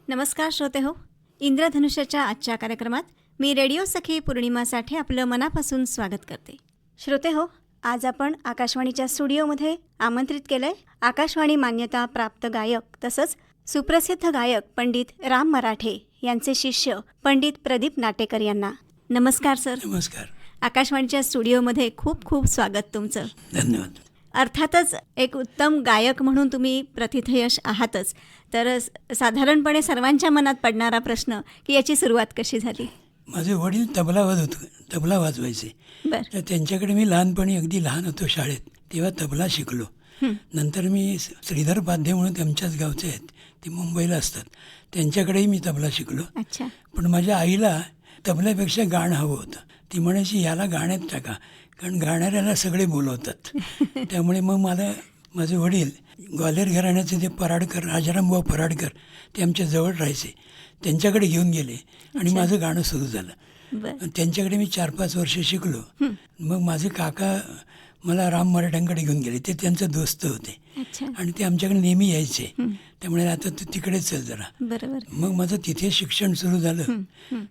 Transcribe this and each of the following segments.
नमस्कार श्रोते हो. इंद्रधनुष्याच्या आजच्या कार्यक्रमात मी रेडिओ सखी पौर्णिमा साठे आपलं मनापासून स्वागत करते. श्रोते हो, आज आपण आकाशवाणीच्या स्टुडिओमध्ये आमंत्रित केलंय आकाशवाणी मान्यता प्राप्त गायक तसंच सुप्रसिद्ध गायक पंडित राम मराठे यांचे शिष्य पंडित प्रदीप नाटेकर यांना. नमस्कार सर. नमस्कार. आकाशवाणीच्या स्टुडिओमध्ये खूप खूप स्वागत तुमचं. धन्यवाद. अर्थातच एक उत्तम गायक म्हणून तुम्ही प्रथितयश आहातच, तर साधारणपणे सर्वांच्या मनात पडणारा प्रश्न की याची सुरुवात कशी झाली? माझे वडील तबला वाजवायचे. तर त्यांच्याकडे मी लहानपणी, अगदी लहान होतो शाळेत, तेव्हा तबला शिकलो. नंतर मी श्रीधर पाध्ये म्हणून त्यांच्याच गावचे आहेत, ते मुंबईला असतात, त्यांच्याकडेही मी तबला शिकलो. अच्छा. पण माझ्या आईला तबल्यापेक्षा गाणं हवं होतं. ती म्हणायची याला गाण्यात टाका, कारण गाणाऱ्याला सगळे बोलवतात. त्यामुळे मग माझे वडील ग्वाल्हेर घराण्याचे ते पराडकर, राजारामभाऊ पराडकर, ते आमच्या जवळ राहायचे, त्यांच्याकडे घेऊन गेले आणि माझं गाणं सुरू झालं. त्यांच्याकडे मी 4-5 वर्ष शिकलो. मग माझे काका मला राम मराठ्यांकडे घेऊन गेले. ते त्यांचे दोस्त होते आणि ते आमच्याकडे नेहमी यायचे. त्यामुळे आता तू तिकडे चल जरा. बरोबर. मग माझं तिथे शिक्षण सुरू झालं.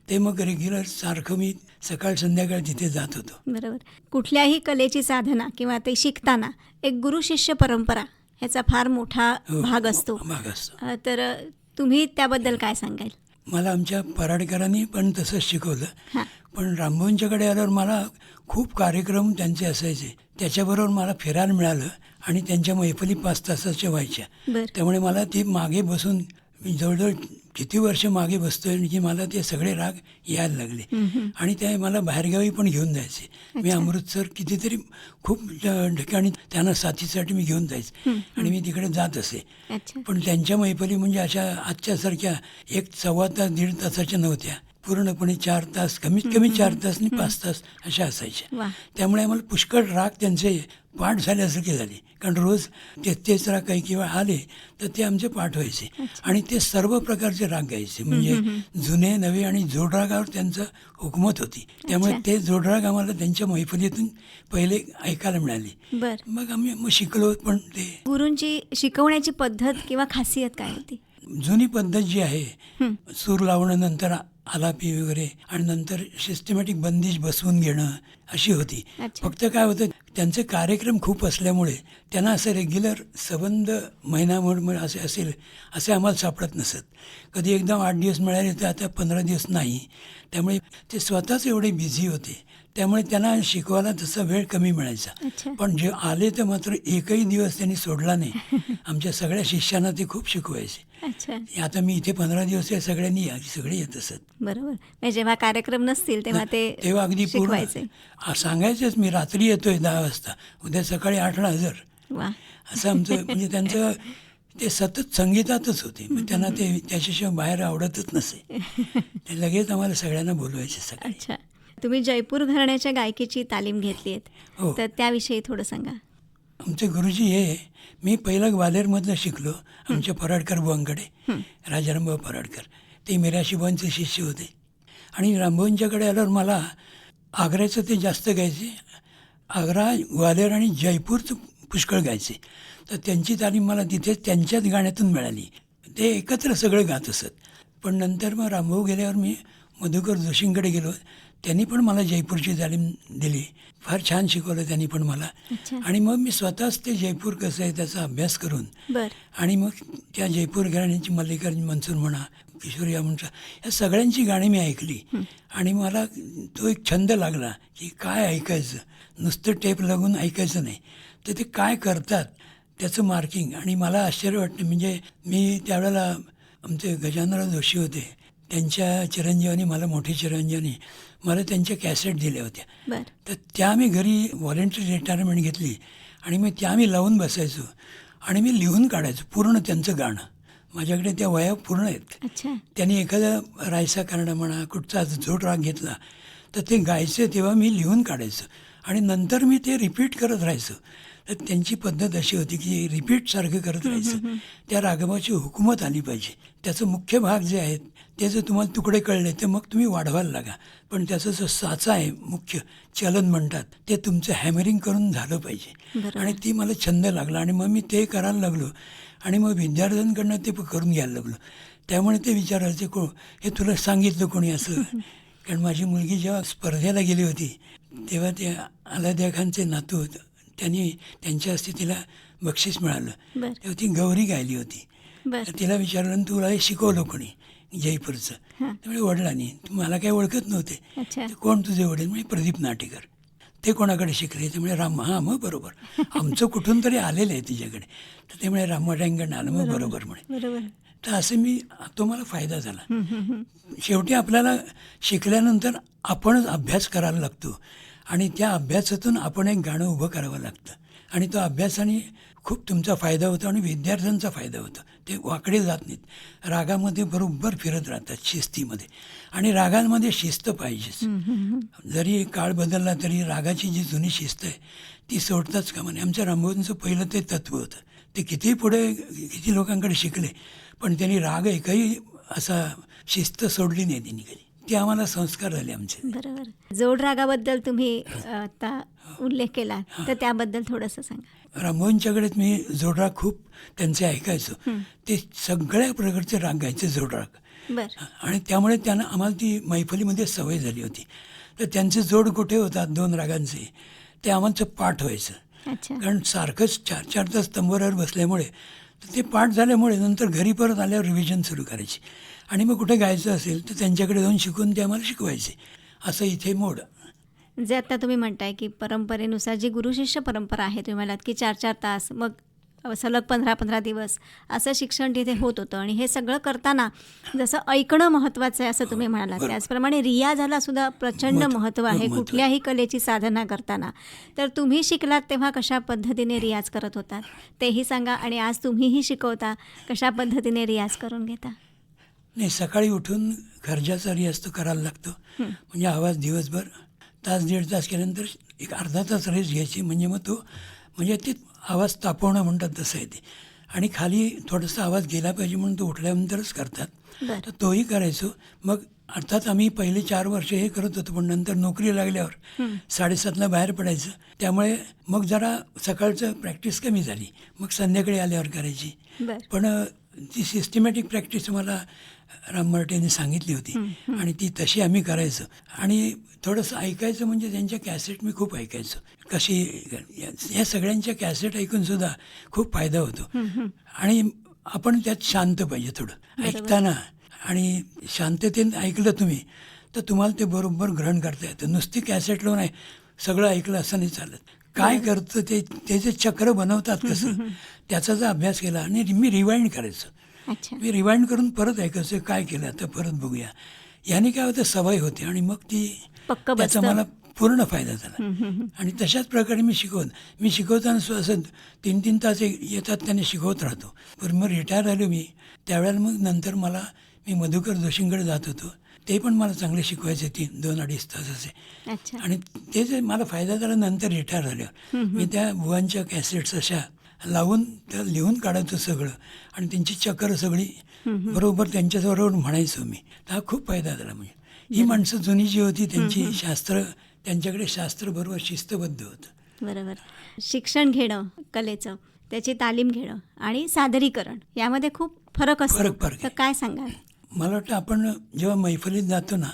ते मग रेग्युलर सारखं मी सकाळ संध्याकाळ तिथे जात होतो. बरोबर. कुठल्याही कलेची साधना किंवा ते शिकताना एक गुरु शिष्य परंपरा ह्याचा फार मोठा भाग असतो. तर तुम्ही त्याबद्दल काय सांगाल? मला आमच्या पराडकरांनी पण तसंच शिकवलं. पण रामभाऊंच्याकडे आल्यावर मला खूप कार्यक्रम त्यांचे असायचे, त्याच्याबरोबर मला फिरायला मिळालं आणि त्यांच्या मैफिली 5 तासाच्या व्हायच्या. त्यामुळे मला ते मागे बसून, मी जवळजवळ किती वर्ष मागे बसतोय की मला ते सगळे राग यायला लागले. आणि ते मला बाहेरगावी पण घेऊन जायचे. मी अमृतसर कितीतरी खूप ठिकाणी त्यांना साथीसाठी मी घेऊन जायचे आणि मी तिकडे जात असे. पण त्यांच्या मैफिली म्हणजे अशा आजच्यासारख्या 1-1.25 तास 1.5 तासाच्या नव्हत्या. पूर्णपणे 4 तास, कमीत कमी 4 तास आणि 5 तास अशा असायच्या. त्यामुळे आम्हाला पुष्कळ राग त्यांचे पाठ झाल्यासारखे झाले, कारण रोज तेच राग काही किंवा आले तर ते आमचे पाठ व्हायचे. आणि ते सर्व प्रकारचे राग गायचे, म्हणजे जुने नवे आणि जोडरागावर त्यांचं हुकूमत होती. त्यामुळे ते जोडराग आम्हाला त्यांच्या मैफिलीतून पहिले ऐकायला मिळाले. मग आम्ही शिकलो. पण ते गुरूंची शिकवण्याची पद्धत किंवा खासियत काय होती? जुनी पद्धत जी आहे, सूर लावणं, नंतर आलापी वगैरे, आणि नंतर सिस्टमॅटिक बंदिश बसवून घेणं, अशी होती. फक्त काय होतं, त्यांचे कार्यक्रम खूप असल्यामुळे त्यांना असं रेग्युलर सबंध महिनाभर असे असेल असे आम्हाला सापडत नसत. कधी एकदम 8 दिवस मिळाले तर आता 15 दिवस नाही. त्यामुळे ते स्वतःच एवढे बिझी होते, त्यामुळे त्यांना शिकवायला तसा वेळ कमी मिळायचा. पण जे आले तर मात्र एकही दिवस त्यांनी सोडला नाही. आमच्या सगळ्या शिष्यांना ते खूप शिकवायचे. आता मी इथे 15 दिवस आहे, सगळ्यांनी सगळे येत असत. बरोबर. जेव्हा कार्यक्रम नसतील तेव्हा अगदी पूर्ण सांगायचंच, मी रात्री येतोय 10 वाजता, उद्या सकाळी 8ला हजर. असं आमचं म्हणजे त्यांचं ते सतत संगीतातच होते. मग त्यांना ते त्याच्याशिवाय बाहेर आवडतच नसे. ते लगेच आम्हाला सगळ्यांना बोलवायचे सकाळी. तुम्ही जयपूर घराण्याच्या गायकीची तालीम घेतली आहे, तर त्याविषयी थोडं सांगा. आमचे गुरुजी हे, मी पहिलं ग्वाल्हेरमधलं शिकलो आमच्या पराडकर बुवांकडे, राजारामभाऊ पराडकर. ते मिराशी बुवांचे शिष्य होते. आणि रामभाऊंच्याकडे आल्यावर मला आग्र्याचं ते जास्त गायचे. आग्रा, ग्वाल्हेर आणि जयपूरचं पुष्कळ गायचे. तर त्यांची तालीम मला तिथेच त्यांच्याच गाण्यातून मिळाली. ते एकत्र सगळं गात असत. पण नंतर मग रामभाऊ गेल्यावर मी मधुकर जोशींकडे गेलो. त्यांनी पण मला जयपूरची तालीम दिली. फार छान शिकवलं त्यांनी पण मला. आणि मग मी स्वतःच ते जयपूर कसं आहे त्याचा अभ्यास करून, आणि मग त्या जयपूर घराण्याची मल्लिकार्जुन मनसूर म्हणा, किशोरी म्हणा, या सगळ्यांची गाणी मी ऐकली. आणि मला तो एक छंद लागला की काय ऐकायचं, नुसतं टेप लागून ऐकायचं नाही, तर ते काय करतात त्याचं मार्किंग. आणि मला आश्चर्य वाटतं, म्हणजे मी त्यावेळेला आमचे गजाननराव जोशी होते, त्यांच्या चिरंजीवानी, मला मोठे चिरंजीवानी, मला त्यांच्या कॅसेट दिल्या होत्या. तर त्या मी घरी व्हॉलेंटरी रिटायरमेंट घेतली आणि मग त्या मी लावून बसायचो आणि मी लिहून काढायचो पूर्ण त्यांचं गाणं. माझ्याकडे त्या वया पूर्ण आहेत. त्यांनी एखादा रायसा करणं म्हणा, कुठचा जोड राग घेतला तर ते गायचं, तेव्हा मी लिहून काढायचं आणि नंतर मी ते रिपीट करत राहायचो. तर त्यांची पद्धत अशी होती की रिपीटसारखं करत राहायचं. त्या रागमाची हुकूमत आली पाहिजे. त्याचं मुख्य भाग जे आहेत ते जर तुम्हाला तुकडे कळले तर मग तुम्ही वाढवायला लागा, पण त्याचं जो साचा आहे, मुख्य चलन म्हणतात, ते तुमचं हॅमरिंग करून झालं पाहिजे. आणि ती मला छंद लागला आणि मग मी ते करायला लागलो. आणि मग विद्यार्थ्यांकडनं ते करून घ्यायला लागलो. त्यामुळे ते विचारायचे हे तुला सांगितलं कोणी असं. कारण माझी मुलगी जेव्हा स्पर्धेला गेली होती तेव्हा ते अलादिया खानचे नातू होतं, त्यांच्या हस्ते तिला बक्षीस मिळालं. बरं तेव्हा ती गौरी गायली होती. बरं. तर तिला विचारलं तुला हे शिकवलं कोणी जयपूरचं. त्यामुळे वडिलांनी. मला काही ओळखत नव्हते. अच्छा. ते कोण तुझे वडील? म्हणजे प्रदीप नाटेकर. ते कोणाकडे शिकले? त्यामुळे हां मग बरोबर आमचं कुठून तरी आलेलं आहे तिच्याकडे. तर त्यामुळे रामरायांकडनं आलं. मग बरोबर म्हणे. बरोबर. तर असं तो मला फायदा झाला. शेवटी आपल्याला शिकल्यानंतर आपणच अभ्यास करायला लागतो आणि त्या अभ्यासातून आपण एक गाणं उभं करावं लागतं आणि तो अभ्यासाने खूप तुमचा फायदा होतो आणि विद्यार्थ्यांचा फायदा होतो. ते वाकडे जात नाहीत, रागामध्ये बरोबर फिरत राहतात शिस्तीमध्ये. आणि रागांमध्ये शिस्त पाहिजेच. जरी काळ बदलला तरी रागाची जी जुनी शिस्त आहे ती सोडताच कामा नये. आमच्या रामभाऊंचं पहिलं ते तत्त्व होतं. ते किती लोकांकडे शिकले पण त्यांनी राग एकही असा शिस्त सोडली नाही त्यांनी कधी. ते आम्हाला संस्कार झाले आमचे. बरोबर. जोड रागाबद्दल तुम्ही आता उल्लेख केला तर त्याबद्दल थोडंसं सांगा. रामभाऊंच्याकडेच मी जोडराग खूप त्यांचे ऐकायचो. ते सगळ्या प्रकारचे राग गायचे जोडराग. बरं. आणि त्यामुळे त्यांना आम्हाला ती मैफलीमध्ये सवय झाली होती. तर त्यांचे जोड कुठे होतात 2 रागांचे ते आम्हाला पाठ व्हायचं. अच्छा. कारण सारखंच 4-4 तास तंबोऱ्यावर बसल्यामुळे तर ते पाठ झाल्यामुळे नंतर घरी परत आल्यावर रिव्हिजन सुरू करायची आणि मग कुठे गायचं असेल तर त्यांच्याकडे जाऊन शिकून ते आम्हाला शिकवायचे. असं इथे मोड. जे आता तुम्ही म्हणताय की परंपरेनुसार जी गुरुशिष्य परंपरा आहे, तुम्ही म्हणालात की 4-4 तास मग सलग 15-15 दिवस असं शिक्षण तिथे होत होतं आणि हे सगळं करताना जसं ऐकणं महत्त्वाचं आहे असं तुम्ही म्हणालात, त्याचप्रमाणे रियाजाला सुद्धा प्रचंड महत्त्व आहे कुठल्याही कलेची साधना करताना. तर तुम्ही शिकलात तेव्हा कशा पद्धतीने रियाज करत होतात तेही सांगा आणि आज तुम्हीही शिकवता कशा पद्धतीने रियाज करून घेता. नाही, सकाळी उठून खर्जाचा रियाज तो करायला लागतो. म्हणजे आवाज दिवसभर तास 1.5 तास केल्यानंतर एक अर्धा तास रेस्ट घ्यायची. म्हणजे ते आवाज तापवणं म्हणतात तसं आहे ते. आणि खाली थोडासा आवाज गेला पाहिजे म्हणून तो उठल्यानंतरच करतात. तर तोही करायचो. मग अर्थात आम्ही पहिले 4 वर्ष हे करत होतो पण नंतर नोकरी लागल्यावर 7:30ला बाहेर पडायचं. त्यामुळे मग जरा सकाळचं प्रॅक्टिस कमी झाली. मग संध्याकाळी आल्यावर करायची. पण ती सिस्टमॅटिक प्रॅक्टिस मला राम मराठेंनी सांगितली होती आणि ती तशी आम्ही करायचो. आणि थोडंसं ऐकायचं म्हणजे त्यांच्या कॅसेट मी खूप ऐकायचो. कशी या सगळ्यांच्या कॅसेट ऐकूनसुद्धा खूप फायदा होतो. आणि आपण त्यात शांत पाहिजे थोडं ऐकताना. आणि शांततेने ऐकलं तुम्ही तर तुम्हाला ते बरोबर ग्रहण करता येतं. नुसती कॅसेट लावून सगळं ऐकलं असं नाही चालत. काय करतं ते जे चक्र बनवतात कसं त्याचा जर अभ्यास केला आणि मी रिवाइंड करायचो. मी रिवाइंड करून परत ऐकायचं काय केलं आता परत बघूया. याने काय होतं सवय होते आणि मग त्याचा मला पूर्ण फायदा झाला. आणि तशाच प्रकारे मी शिकवताना असं 3-3 तास येतात त्याने शिकवत राहतो. पण मग रिटायर झालो मी त्यावेळेला. मग नंतर मी मधुकर जोशींकडे जात होतो. ते पण मला चांगले शिकवायचे 2-2.5 तास असे. आणि ते जे मला फायदा झाला नंतर रिटायर झाल्यावर मी त्या बुवांच्या कॅसेट्स अशा लावून त्या लिहून काढायचो सगळं आणि त्यांची चक्र सगळी बरोबर त्यांच्याबरोबर म्हणायचो मी. तर हा खूप फायदा झाला. म्हणजे ही माणसं जुनी जी होती त्यांच्याकडे शास्त्र बरोबर शिस्तबद्ध होतं. बरोबर. शिक्षण घेणं कलेचं, त्याची तालीम घेणं आणि सादरीकरण यामध्ये खूप फरक असतो. तर काय सांगाल? मला वाटतं आपण जेव्हा मैफलीत जातो ना,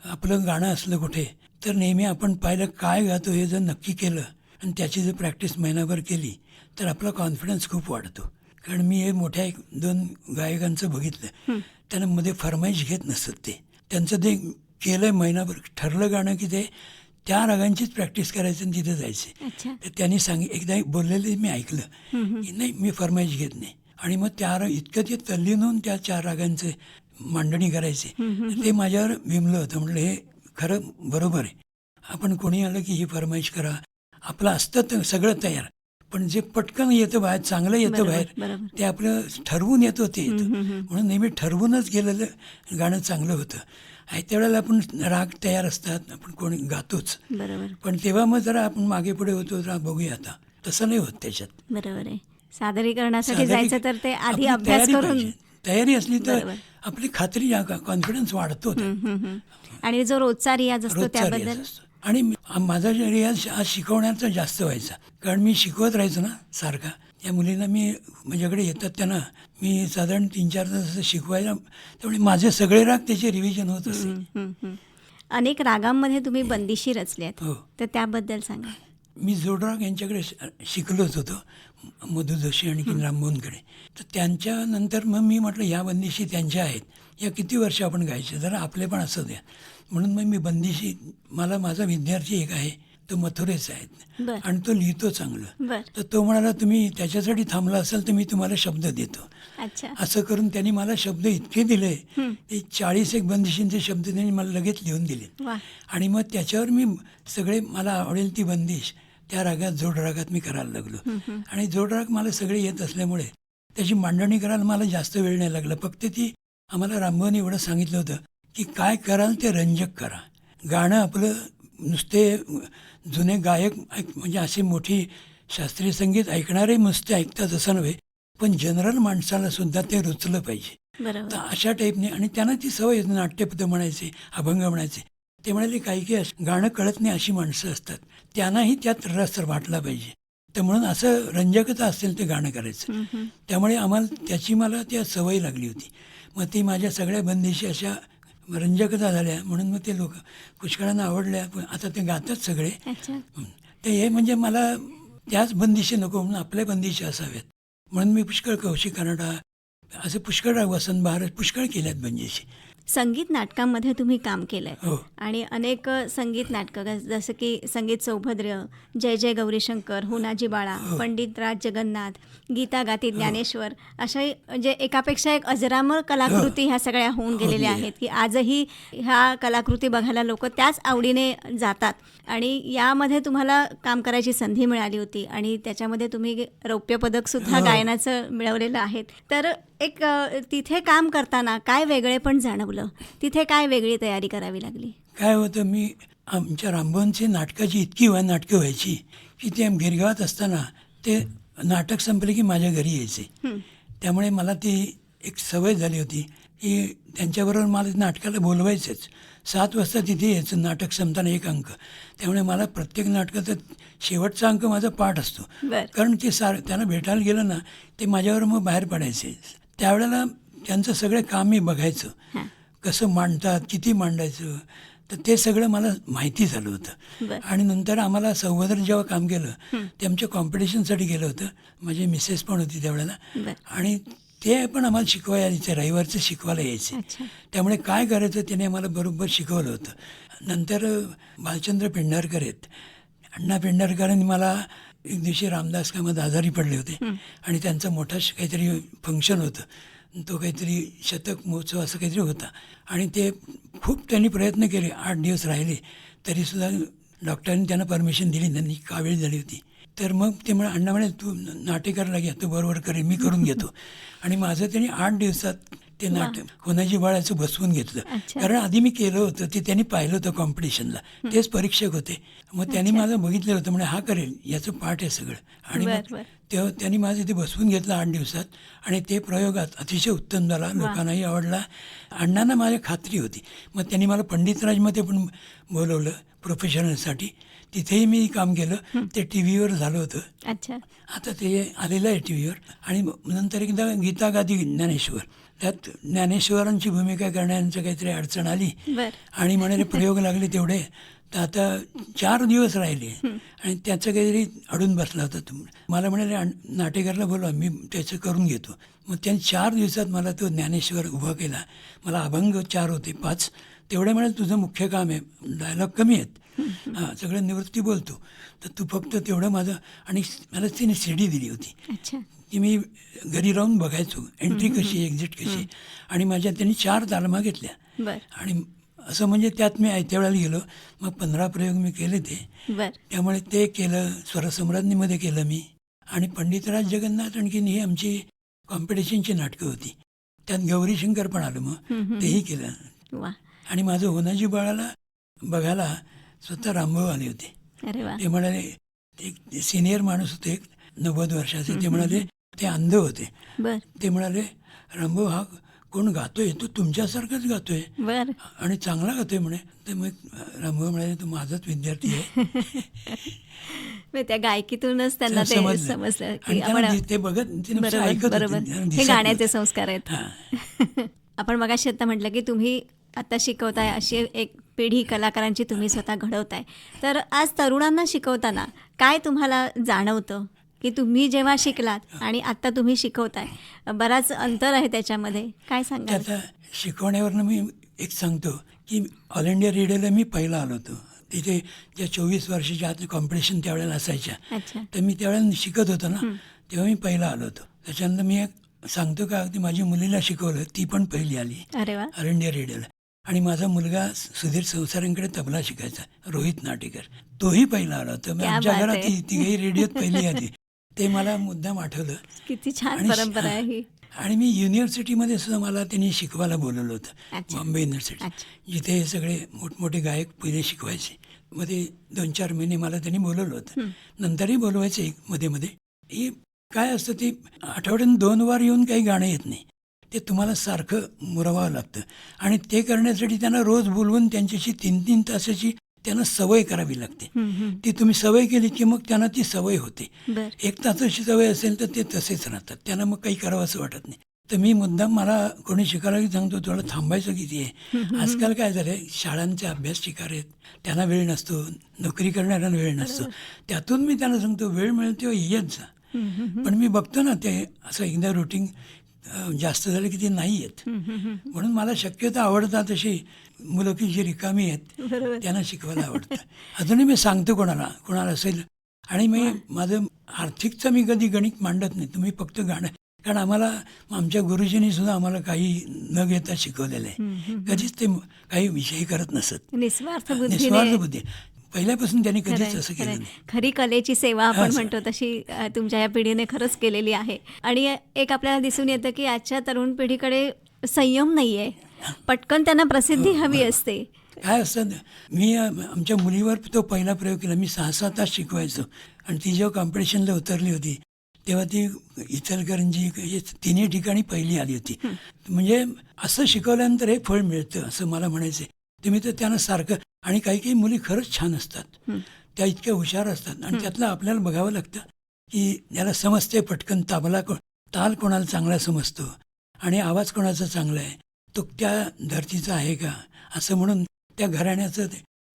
आपलं गाणं असलं कुठे तर नेहमी आपण पाहिलं काय गातो हे जर नक्की केलं आणि त्याची जर प्रॅक्टिस महिनाभर केली तर आपला कॉन्फिडन्स खूप वाढतो. कारण मी हे मोठ्या 1-2 गायकांचं बघितलं त्यांना मध्ये फरमाईश घेत नसत. त्यांचं ते केलं आहे महिनाभर ठरलं गाणं की ते त्या रागांचीच प्रॅक्टिस करायचं आणि तिथे जायचे. तर त्यांनी एकदा बोललेलं मी ऐकलं की नाही मी फरमाईश घेत नाही. आणि मग इतकं ते तल्लीन होऊन त्या 4 रागांचे मांडणी करायचे. ते माझ्यावर बिंबलं होतं. म्हटलं हे खरं बरोबर आहे. आपण कोणी आलं की ही फरमाईश करा, आपलं असतं सगळं तयार पण जे पटकन येतं बाहेर चांगलं येतं बाहेर ते आपलं ठरवून येतं ते येतं. म्हणून नेहमी ठरवूनच गेलेलं गाणं चांगलं होतं. त्यावेळेला आपण राग तयार असतात आपण कोणी गातोच. पण तेव्हा मग जरा आपण मागे पुढे होतो जरा बघूया आता तसं नाही होत त्याच्यात. बरोबर आहे. सादरीकरणासाठी जायचं तर ते आधी अभ्यास करून तयारी असली तर आपली खात्री कॉन्फिडन्स वाढतो. आणि जो रोजचा रियाज असतो त्याबद्दल. आणि माझा रियाज आज शिकवण्याचा जास्त व्हायचा कारण मी शिकवत राहायचो ना सारखा. या मुलींना मी माझ्याकडे येतात त्यांना मी साधारण 3-4 तास शिकवायला, त्यामुळे माझे सगळे राग त्याचे रिव्हिजन होत असे. अनेक रागांमध्ये तुम्ही बंदिशी रचल्या आहेत, हो. तर त्याबद्दल सांगा. मी जोडराग यांच्याकडे शिकलोच होतो, मधु जोशी आणि राममोहनकडे. तर त्यांच्यानंतर मग मी म्हटलं ह्या बंदिशी त्यांच्या आहेत, या किती वर्ष आपण गायचे, जरा आपले पण असं द्या. म्हणून मग मी बंदिशी, मला माझा विद्यार्थी एक आहे, तो मथुरेचा आहे बरं. आणि तो लिहितो चांगलं. बरं. तर तो म्हणाला तुम्ही त्याच्यासाठी थांबला असाल तर मी तुम्हाला शब्द देतो. अच्छा. असं करून त्यांनी मला शब्द इतके दिले, ते 41 बंदिशींचे शब्द त्यांनी मला लगेच लिहून दिले. वा. आणि मग त्याच्यावर मी सगळे मला आवडेल ती बंदिश त्या रागात, जोड रागात मी करायला लागलो. आणि जोड राग मला सगळे येत असल्यामुळे त्याची मांडणी करायला मला जास्त वेळ नाही लागला. फक्त ती आम्हाला रामभाऊने एवढं सांगितलं होतं की काय कराल ते रंजक करा. गाणं आपलं नुसते जुने गायक म्हणजे अशी मोठी शास्त्रीय संगीत ऐकणारे नुसते ऐकतात असं नव्हे, पण जनरल माणसाला सुद्धा ते रुचलं पाहिजे. बरोबर. तर अशा टाईपने. आणि त्यांना ती सवय होती, नाट्यपद म्हणायचे, अभंग म्हणायचे. ते म्हणाले काही गाणं कळत नाही अशी माणसं असतात, त्यांनाही त्यात रस वाटला पाहिजे. तर म्हणून असं रंजकता असेल ते गाणं करायचं. त्यामुळे आम्हाला त्याची मला त्या सवय लागली होती. मग ती माझ्या सगळ्या बंदिशी अशा रंजकता झाल्या, म्हणून मग ते लोक पुष्कळांना आवडल्या. पण आता ते गातात सगळे. अच्छा. ते हे म्हणजे मला त्याच बंदिशी नको, म्हणून आपल्या बंदिशी असाव्यात म्हणून मी पुष्कळ कौशिक कर्नाटा, असं पुष्कळ वसंत बहार पुष्कळ केल्यात बंदिशी. संगीत नाटकांमध्ये तुम्ही काम केलंय. हो. आणि अनेक संगीत नाटकं जसं की संगीत सौभद्र, जय जय गौरीशंकर, हुनाजी बाळा, पंडित राज जगन्नाथ, गीता गाती ज्ञानेश्वर, अशा म्हणजे एकापेक्षा एक अजरामर कलाकृती ह्या सगळ्या होऊन गेलेल्या आहेत की आजही ह्या कलाकृती बघायला लोक त्याच आवडीने जातात. आणि यामध्ये तुम्हाला काम करायची संधी मिळाली होती आणि त्याच्यामध्ये तुम्ही रौप्य पदकसुद्धा गायनाचं मिळवलेलं आहे. तर एक तिथे काम करताना काय वेगळेपण जाणवलं, तिथे काय वेगळी तयारी करावी लागली? काय होतं, मी आमच्या रामभाऊंची नाटकाची इतकी नाटकं व्हायची की ते गिरगावात असताना ते नाटक संपले की माझ्या घरी यायचे. त्यामुळे मला ती एक सवय झाली होती की त्यांच्याबरोबर मला नाटकाला बोलवायचंच. 7 वाजता तिथे यायचं, नाटक संपताना 1 अंक. त्यामुळे मला प्रत्येक नाटकाचा शेवटचा अंक माझा पाठ असतो. कारण ते त्यांना भेटायला गेलं ना, ते माझ्यावर मग बाहेर पडायचे. त्यावेळेला त्यांचं सगळं काम मी बघायचं, कसं मांडतात, किती मांडायचं, तर ते सगळं मला माहिती झालं होतं. आणि नंतर आम्हाला सौभद्र जेव्हा काम केलं ते आमच्या कॉम्पिटिशनसाठी गेलं होतं. माझी मिसेस पण होती त्यावेळेला, आणि ते पण आम्हाला शिकवायला यायचे, रविवारचं शिकवायला यायचे. त्यामुळे काय करायचं त्याने आम्हाला बरोबर शिकवलं होतं. नंतर बालचंद्र पेंढारकर आहेत, अण्णा पेंढारकरांनी मला एक दिवशी रामदास कामात आजारी पडले होते आणि त्यांचा मोठा काहीतरी फंक्शन होतं, तो काहीतरी शतक महोत्सव असं काहीतरी होता. आणि ते खूप त्यांनी प्रयत्न केले, 8 दिवस राहिले, तरीसुद्धा डॉक्टरांनी त्यांना परमिशन दिली, त्यांनी कावेळ झाली होती. तर मग ते अण्णा म्हणे तू नाटेकरला घ्या, तू बरोबर करेल, मी करून घेतो. आणि माझं त्यांनी 8 दिवसात ते नाटक होनाजी बाळाचं बसवून घेतलं. कारण आधी मी केलं होतं, ते त्यांनी पाहिलं होतं कॉम्पिटिशनला, तेच परीक्षक होते. मग त्यांनी माझं बघितलेलं होतं, म्हणजे हा करेल, याचं पाठ आहे सगळं. आणि मग तेव्हा त्यांनी माझं ते बसवून घेतलं 8 दिवसात. आणि ते प्रयोगात अतिशय उत्तम झाला, लोकांनाही आवडला. अण्णांना माझ्या खात्री होती. मग त्यांनी मला पंडितराजमध्ये पण बोलवलं प्रोफेशनलसाठी, तिथेही मी काम केलं. ते टी व्हीवर झालं होतं. अच्छा. आता ते आलेलं आहे टी व्हीवर. आणि नंतर एकदा गीता गाती ज्ञानेश्वर, त्यात ज्ञानेश्वरांची भूमिका करण्याचं काहीतरी अडचण आली आणि म्हणाले प्रयोग लागले तेवढे, तर आता 4 दिवस राहिले आणि त्याचं काहीतरी अडून बसला होता. मला म्हणाले नाटेकरला बोलवा, मी त्याचं करून घेतो. मग त्यांनी 4 दिवसात मला तो ज्ञानेश्वर उभा केला. मला अभंग 4 होते, 5 तेवढे म्हणाले तुझं मुख्य काम आहे, डायलॉग कमी आहेत, हां सगळं निवृत्ती बोलतो, तर तू फक्त तेवढं माझं. आणि मला तिने CD दिली होती की मी घरी राहून बघायचो एंट्री कशी, एक्झिट कशी. आणि माझ्या त्यांनी 4 तालमा घेतल्या. आणि असं म्हणजे त्यात मी आयत्या वेळेला गेलो, मग 15 प्रयोग मी केले ते. त्यामुळे ते केलं. स्वरसम्राज्ञीमध्ये केलं मी. आणि पंडितराज जगन्नाथ आणखीन ही आमची कॉम्पिटिशनची नाटकं होती, त्यात गौरीशंकर पण आलं, मग तेही केलं. आणि माझं होनाजी बाळाला बघायला स्वतः रामभाऊ आले होते. ते म्हणाले, एक सिनियर माणूस होते 90 वर्षाचे, ते म्हणाले, ते अंध होते. ते म्हणाले रामभाऊ हा कोण गातोय तो तुमच्यासारखाच गातोय बर. आणि चांगला गातोय म्हणे. तर मग रामभाऊ म्हणाले तो माझाच विद्यार्थी आहे. मग त्या गायकीतूनच त्यांना ते समजलं की आणि आपण त्यांना ते बघत ते नुसतं बरोबर ऐकत बरोबर होते, त्यांना हे दिसत गाण्याचे नव्हतं. संस्कार आहेत. हां. आपण मगाशी आता म्हटलं की तुम्ही आता शिकवताय, अशी एक पिढी कलाकारांची तुम्ही स्वतः घडवताय. तर आज तरुणांना शिकवताना काय तुम्हाला जाणवतं की तुम्ही जेव्हा शिकलात आणि आत्ता तुम्ही शिकवताय, बराच अंतर आहे त्याच्यामध्ये, काय सांगाल? त्याचा शिकवण्यावरनं मी एक सांगतो की ऑल इंडिया रेडिओला मी पहिला आलो होतो. तिथे ज्या 24 वर्षाच्या आत कॉम्पिटिशन त्यावेळेला असायच्या, अच्छा. तर मी त्यावेळेला शिकत होतो ना, तेव्हा मी पहिला आलो होतो. त्याच्यानंतर मी एक सांगतो का, अगदी माझी मुलीला शिकवलं, ती पण पहिली आली अरे वा. ऑल इंडिया रेडिओला. आणि माझा मुलगा सुधीर संसारांकडे तबला शिकायचा, रोहित नाटेकर, तोही पहिला आला होता. क्या आमच्या बात घरात आहे. तिघही रेडिओत पहिली आली. ते मला मुद्दाम आठवलं. किती छान आणि परंपरा आहे ही. आणि मी युनिव्हर्सिटीमध्ये सुद्धा मला त्यांनी शिकवायला बोलवलं होतं, अच्छा. बॉम्बे युनिव्हर्सिटी, अच्छा. जिथे हे सगळे मोठमोठे गायक पहिले शिकवायचे. मध्ये 2-4 महिने मला त्यांनी बोलवलं होतं. नंतरही बोलवायचे मध्ये मध्ये. ही काय असतं, ते आठवड्यात 2 वार येऊन काही गाणं येत नाही, ते तुम्हाला सारखं मुरवावं लागतं. आणि ते करण्यासाठी त्यांना रोज बोलवून त्यांच्याशी 3-3 तासाची त्यांना सवय करावी लागते. ती तुम्ही सवय केली की मग त्यांना ती सवय होते. बर. 1 तासाची सवय असेल तर ते तसेच राहतात, त्यांना मग काही करावं असं वाटत नाही. तर मी मुद्दाम, मला कोणी शिकायला की सांगतो तुला थांबायचं किती आहे. आजकाल काय झालं आहे, शाळांचे अभ्यास शिकार आहेत, त्यांना वेळ नसतो, नोकरी करणाऱ्यांना वेळ नसतो. त्यातून मी त्यांना सांगतो वेळ मिळेल तेव्हा येत जा. पण मी बघतो ना, ते असं एकदा रुटीन जास्त झालं की ते नाही येत. म्हणून मला शक्यतो आवडतात अशी मुलं की जी रिकामी आहेत, त्यांना शिकवायला आवडतं. अजूनही मी सांगतो कोणाला असेल. आणि मी माझं आर्थिकचं मी कधी गणित मांडत नाही, तुम्ही फक्त गाणं. कारण आम्हाला आमच्या गुरुजींनी सुद्धा आम्हाला काही न घेता शिकवलेलं आहे. कधीच ते काही विषय करत नसत, निस्वार्थ निस्वार्थ बुद्धीने. बुद्धी. पहिल्यापासून त्यांनी कधीच खरंय, असं केलं खरंय. नाही. खरी कलेची सेवा आपण हां, म्हणतो तशी तुमच्या या पिढीने खरंच केलेली आहे. आणि एक आपल्याला दिसून येतं की आजच्या तरुण पिढीकडे संयम नाही आहे, पटकन त्यांना प्रसिद्धी हवी असते. काय असतं, मी आमच्या मुलीवर तो पहिला प्रयोग केला. मी 6-6 तास शिकवायचो. आणि ती जेव्हा कॉम्पिटिशनला उतरली होती तेव्हा ती इचलकरंजी हे तिन्ही ठिकाणी पहिली आली होती. म्हणजे असं शिकवल्यानंतर हे फळ मिळतं असं मला म्हणायचं. तुम्ही तर त्यांना सारखं. आणि काही काही मुली खरंच छान असतात, त्या इतक्या हुशार असतात. आणि त्यातलं आपल्याला बघावं लागतं की ज्याला समजते पटकन, ताल कोणाला चांगला समजतो आणि आवाज कोणाचा चांगला आहे, तो त्या धर्तीचा आहे का, असं म्हणून त्या घराण्याचं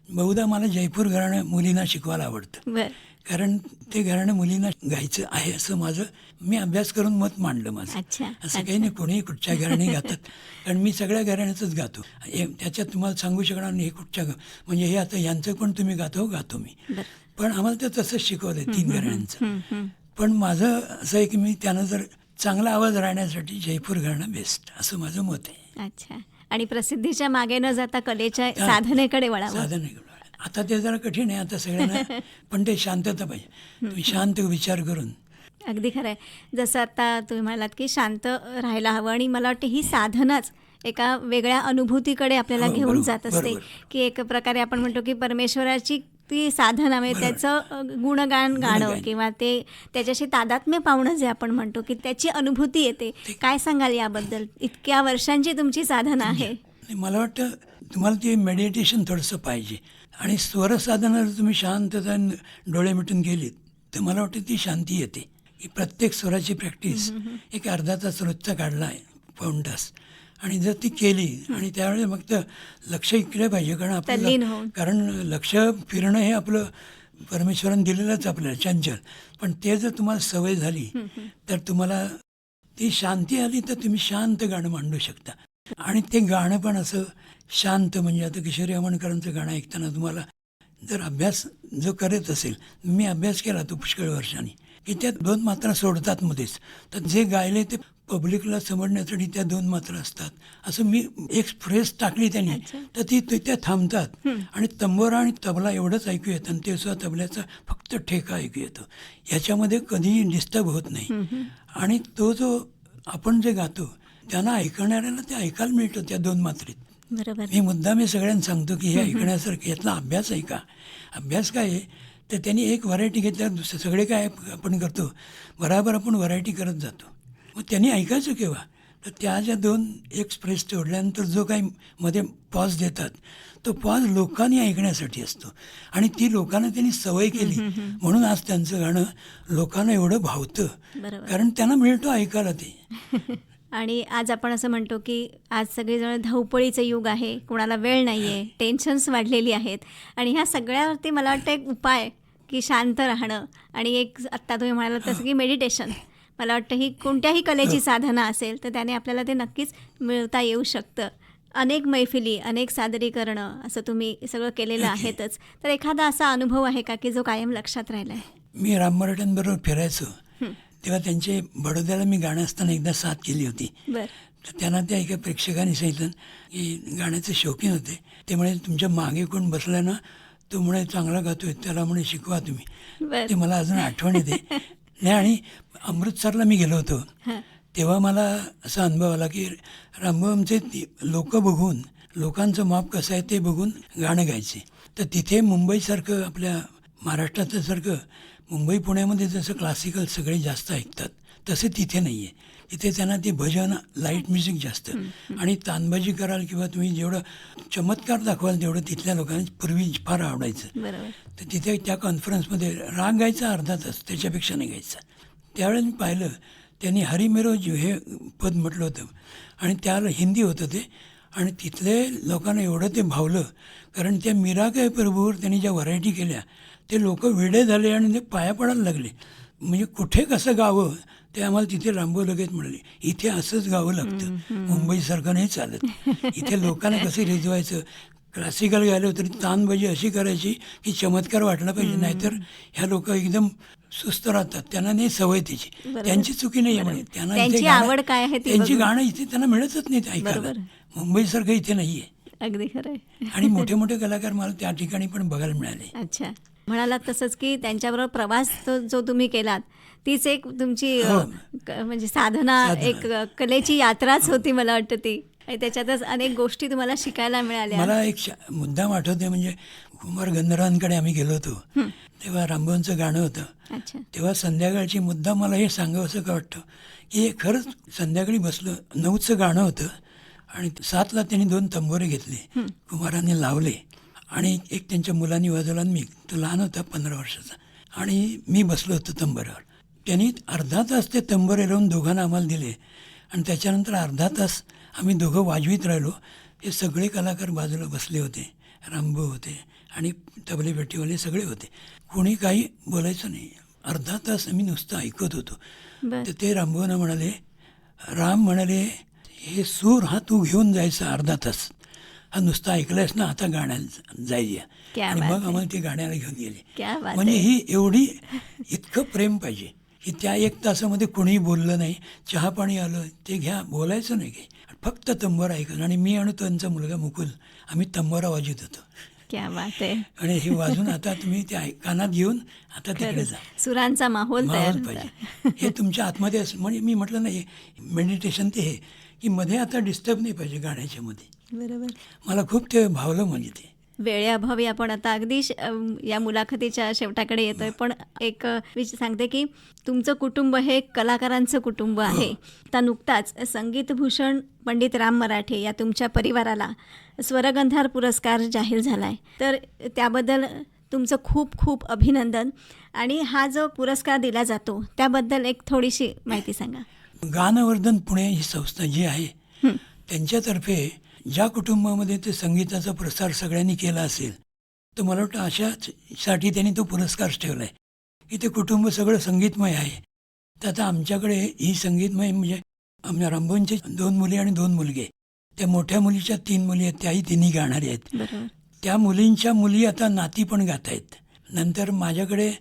बहुधा मला जयपूर घराणं मुलींना शिकवायला आवडतं. बर. कारण ते घराणं मुलींना गायचं आहे असं माझं, मी अभ्यास करून मत मांडलं माझं. अच्छा. असं काही नाही, कोणीही कुठच्या घराणे गातात. कारण मी सगळ्या घराण्याचंच गातो. त्याच्यात तुम्हाला सांगू शकणार नाही हे कुठच्या म्हणजे हे आता यांचं पण तुम्ही गातो मी. बर. पण आम्हाला ते तसंच शिकवलं 3 घराण्यांचं. पण माझं असं आहे की मी त्यांना जर चांगला आवाज राहण्यासाठी जयपूर घराणं बेस्ट असं माझं मत आहे. अच्छा. आणि प्रसिद्धीच्या मागे न जाता कलेच्या साधनेकडे वळावं. साधन आता ते जरा कठीण आहे आता सगळ्यांना. पण ते शांतता पाहिजे, तुम्ही शांत विचार करून. अगदी खरं आहे. जसं आता तुम्ही म्हणालात की शांत राहायला हवं. आणि मला वाटतं ही साधनाच एका वेगळ्या अनुभूतीकडे आपल्याला घेऊन जात असते. की एक प्रकारे आपण म्हणतो की परमेश्वराची ती साधना, म्हणजे त्याचं गुणगान गाणं किंवा ते त्याच्याशी तादात्म्य पावणं जे आपण म्हणतो की त्याची अनुभूती येते. काय सांगाल याबद्दल? इतक्या वर्षांची तुमची साधना आहे. मला वाटतं तुम्हाला ते मेडिटेशन थोडंसं पाहिजे. आणि स्वरसाधना जर तुम्ही शांतता डोळे मिटून गेलीत तर मला वाटतं ती शांती येते. की प्रत्येक स्वराची प्रॅक्टिस एक अर्धा तास रोजचा काढला आहे, पाऊण तास, आणि जर ती केली आणि त्यावेळेस फक्त लक्ष इकडे पाहिजे. कारण आपल्याला, कारण लक्ष फिरणं हे आपलं परमेश्वराने दिलेलंच आपल्याला चंचल. पण ते जर तुम्हाला सवय झाली तर तुम्हाला ती शांती आली तर तुम्ही शांत गाणं मांडू शकता. आणि ते गाणं पण असं शांत, म्हणजे आता किशोरी आमोणकरांचं गाणं ऐकताना तुम्हाला जर अभ्यास जो करत असेल, मी अभ्यास केला तो पुष्कळ वर्षांनी, की त्या 2 मात्रा सोडतात मध्येच, तर जे गायले ते पब्लिकला समजण्यासाठी त्या 2 मात्रा असतात. असं मी एक फ्रेस टाकली त्यांनी तर ती त्या थांबतात. आणि तंबोरा आणि तबला एवढंच ऐकू येतं, आणि ते सुद्धा तबल्याचा फक्त ठेका ऐकू येतो. याच्यामध्ये कधीही डिस्टर्ब होत नाही. आणि तो जो आपण जे गातो त्यांना ऐकणाऱ्याला ते ऐकायला मिळतं त्या 2 मात्रेत. बरोबर. मी मुद्दाम हे सगळ्यांना सांगतो की हे ऐकण्यासारखं, यातला अभ्यास ऐका. अभ्यास काय आहे तर त्यांनी एक व्हरायटी घेतल्यावर दुसरं सगळे काय आपण करतो बरोबर, आपण व्हरायटी करत जातो. मग त्यांनी ऐकायचं केव्हा, तर त्या ज्या 2 एक्सप्रेस सोडल्यानंतर जो काही मध्ये पॉज देतात, तो पॉज लोकांनी ऐकण्यासाठी असतो आणि ती लोकांना त्यांनी सवय केली. म्हणून आज त्यांचं गाणं लोकांना एवढं भावतं, बरोबर. कारण त्यांना मिळतो ऐकायला ते. आणि आज आपण असं म्हणतो की आज सगळेजण धावपळीचं युग आहे, कोणाला वेळ नाही आहे, टेन्शन्स वाढलेली आहेत आणि ह्या सगळ्यावरती मला वाटतं एक उपाय की शांत राहणं आणि एक आत्ता तुम्ही म्हणालात तसं की मेडिटेशन. मला वाटतं ही कोणत्याही कलेची साधना असेल तर त्याने आपल्याला ते नक्कीच मिळवता येऊ शकतं. अनेक मैफिली, अनेक सादरीकरणं असं तुम्ही सगळं केलेलं आहेतच. तर एखादा असा अनुभव आहे का की जो कायम लक्षात राहिला आहे? मी राम मराठ्यांबरोबर फिरायचो, तेव्हा त्यांचे बडोद्याला मी गाणं असताना एकदा साथ केली होती. बरं. तर त्यांना त्या एका प्रेक्षकाने सांगितलं की गाण्याचे शौकीन होते, ते म्हणे तुमच्या मागे कोण बसला ना, तो म्हणे चांगला गातोय, त्याला म्हणे शिकवा तुम्ही. बरं. ते मला अजून आठवण येते. नाही, आणि अमृतसरला मी गेलो होतो, हां. तेव्हा मला असा अनुभव आला की रामभाऊंचे लोक बघून, लोकांचं माप कसं आहे ते बघून गाणं गायचे. तर तिथे मुंबईसारखं, आपल्या महाराष्ट्राचं सारखं मुंबई पुण्यामध्ये जसं क्लासिकल सगळे जास्त ऐकतात तसे तिथे नाही आहे. तिथे त्यांना ते भजन, लाईट म्युझिक जास्त, आणि तानबाजी कराल किंवा तुम्ही जेवढं चमत्कार दाखवाल तेवढं तिथल्या लोकांना पूर्वी फार आवडायचं. बरोबर. तर तिथे त्या कॉन्फरन्समध्ये राग गायचा अर्धा तास, त्याच्यापेक्षा नाही गायचा. त्यावेळेस मी पाहिलं त्यांनी हरी मेरो जीव हे पद म्हटलं होतं आणि त्याला हिंदी होतं ते, आणि तिथले लोकांना एवढं ते भावलं, कारण त्या मीरा काय प्रभूवर त्यांनी ज्या व्हरायटी केल्या ते लोक वेडे झाले आणि ते पाया पडायला लागले. म्हणजे कुठे कसं गावं ते आम्हाला तिथे रामभाऊ लगेच म्हणाले, इथे असंच गावं लागतं, मुंबईसारखं नाही चालत. इथे लोकांना कसं रिजवायचं, क्लासिकल गायलं तरी तानबाजी अशी करायची की चमत्कार वाटला पाहिजे, नाहीतर ह्या लोक एकदम सुस्त राहतात, त्यांना नाही सवय त्याची. त्यांची चुकी नाही आहे म्हणे, त्यांना इथे त्यांची आवड काय आहे ती त्यांची बघून. गाणं इथे त्यांना मिळतच नाही ते ऐकायला. बरोबर. मुंबईसारखं इथे नाही आहे. अगदी खरं आहे. आणि मोठे मोठे कलाकार मला त्या ठिकाणी पण बघायला मिळाले. अच्छा. म्हणालात तसंच की त्यांच्याबरोबर प्रवास जो तुम्ही केलात तीच एक तुमची हो. म्हणजे साधना, एक कलेची यात्राच होती मला वाटतं ती. आणि त्याच्यातच अनेक गोष्टी तुम्हाला शिकायला मिळाल्या. मला एक मुद्दाम आठवते, म्हणजे कुमार गंधर्वांकडे आम्ही गेलो होतो, तेव्हा रामभाऊंचं गाणं होतं. अच्छा. तेव्हा संध्याकाळची मुद्दाम मला हे सांगावं असं का वाटतं की हे खरंच संध्याकाळी बसलं, 9चं गाणं होतं आणि 7ला त्यांनी 2 तंबोरे घेतले, कुमारांनी लावले आणि एक त्यांच्या मुलांनी वाजवला आणि मी, तो लहान होता 15 वर्षाचा, आणि मी बसलो होतो तंबोऱ्यावर. त्यांनी अर्धा तास ते तंबोरे लावून दोघांना आम्हाला दिले आणि त्याच्यानंतर अर्धा तास आम्ही दोघं वाजवीत राहिलो. हे सगळे कलाकार बाजूला बसले होते, रामभाऊ होते आणि तबले पेटीवाले सगळे होते, कोणी काही बोलायचं नाही. अर्धा तास आम्ही नुसतं ऐकत होतो. बरं. तर ते रामभाऊंना म्हणाले, राम म्हणाले हे सूर हा तू घेऊन जायचा अर्धा तास, हा नुसता ऐकलायस ना, आता गाण्याला जायया. क्या आणि बात मग आहे. आम्हाला ते गाण्याला घेऊन गेले. क्या बात म्हणजे आहे. ही एवढी इतकं प्रेम पाहिजे की त्या 1 तासामध्ये कोणीही बोललं नाही, चहा पाणी आलं ते घ्या, बोलायचं नाही काही, फक्त तंबोरा ऐकत. आणि मी आणि त्यांचा मुलगा मुकुल आम्ही तंबोरा वाजवत होतो. क्या बात आहे. आणि हे वाजून आता तुम्ही ते कानात घेऊन आता तिकडे खरंच. जा, सुरांचा माहोल तयार माहोल होता. पाहिजे. हे तुमच्या आतमध्ये म्हणजे मी म्हटलं नाही मेडिटेशन ते हे की मध्ये आता डिस्टर्ब नाही पाहिजे गाण्याच्या मध्ये. बरोबर. मला खूप ते भावलं म्हणजे ते. वेळेअभावी आपण आता अगदी या मुलाखतीच्या शेवटाकडे येतोय, पण एक सांगते की तुमचं कुटुंब हे कलाकारांचं कुटुंब आहे. आता नुकताच संगीतभूषण पंडित राम मराठे या तुमच्या परिवाराला स्वरगंधार पुरस्कार जाहीर झाला आहे, तर त्याबद्दल तुमचं खूप खूप अभिनंदन. आणि हा जो पुरस्कार दिला जातो त्याबद्दल एक थोडीशी माहिती सांगा. गानवर्धन पुणे ही संस्था जी आहे त्यांच्यातर्फे ज्या कुटुंबामध्ये ते संगीताचा प्रसार सगळ्यांनी केला असेल, तर मला वाटतं अशासाठी त्यांनी तो पुरस्कार ठेवला आहे की ते कुटुंब सगळं संगीतमय आहे. तर आता आमच्याकडे ही संगीतमय म्हणजे आमच्या रामभाऊंचे 2 मुली आणि 2 मुलगे, त्या मोठ्या मुलीच्या 3 मुली आहेत, त्याही तिन्ही गाणारी आहेत. बरोबर. त्या मुलींच्या मुली आता नाती पण गात आहेत. नंतर माझ्याकडे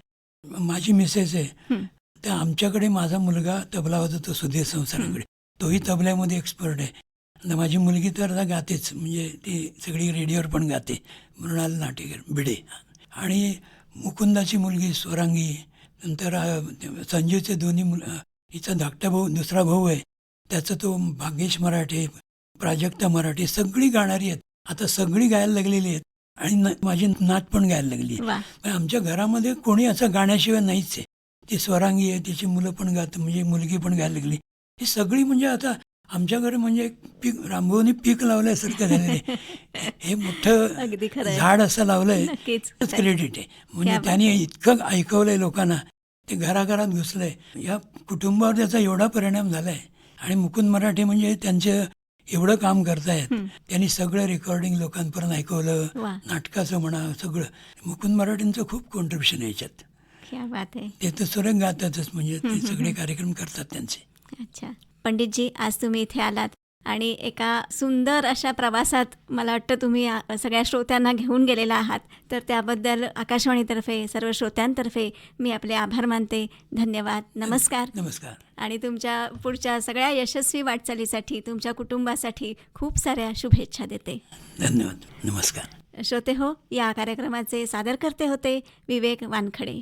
माझी मिसेस आहे, तर आमच्याकडे माझा मुलगा तबला वाजवतो सुधीर संसाराकडे, तोही तबल्यामध्ये एक्सपर्ट आहे. माझी मुलगी तर आता गातेच, म्हणजे ती सगळी रेडिओवर पण गाते, मृणाल नाटेकर भिडे. आणि मुकुंदाची मुलगी स्वरांगी, नंतर संजूचे दोन्ही हिचा धाकटा भाऊ, दुसरा भाऊ आहे त्याचा तो भाग्येश मराठे, प्राजक्ता मराठे, सगळी गाणारी आहेत. आता सगळी गायला लागलेली आहेत आणि माझी नात पण गायला लागली. वा. पण आमच्या घरामध्ये कोणी असं गाण्याशिवाय नाहीच आहे. ती स्वरांगी आहे, तिची मुलं पण गात, म्हणजे मुलगी पण गायला लागली. ही सगळी म्हणजे आता आमच्याकडे म्हणजे पीक रामभाऊनी पीक लावल्यासारखं झालेलं आहे. हे अगदी खरं मोठं आहे. झाड असं लावलंय, नक्कीच. क्रेडिट आहे. म्हणजे क्या बात त्यांनी इतकं ऐकवलंय लोकांना, ते घराघरात घुसलंय. या कुटुंबावर त्याचा एवढा परिणाम झालाय. आणि मुकुंद मराठे म्हणजे त्यांचं एवढं काम करतायत. त्यांनी सगळं रेकॉर्डिंग लोकांपर्यंत ऐकवलं, वा. नाटकाचं म्हणा सगळं. मुकुंद मराठेंचं खूप कॉन्ट्रिब्युशन आहे याच्यात. क्या बात आहे. ते तर सुरेख गातातच, म्हणजे ते सगळे कार्यक्रम करतात त्यांचे. अच्छा पंडितजी, आज तुम्ही इथे आलात आणि एका सुंदर अशा प्रवासात मला वाटतं तुम्ही सगळ्या श्रोत्यांना घेऊन गेलेला आहात. तर त्याबद्दल आकाशवाणीतर्फे सर्व श्रोत्यांतर्फे मी आपले आभार मानते. धन्यवाद. नमस्कार. नमस्कार. आणि तुमच्या पुढच्या सगळ्या यशस्वी वाटचालीसाठी तुमच्या कुटुंबासाठी खूप साऱ्या शुभेच्छा देते. धन्यवाद. नमस्कार. श्रोते हो, या कार्यक्रमाचे सादरकर्ते होते विवेक वानखडे.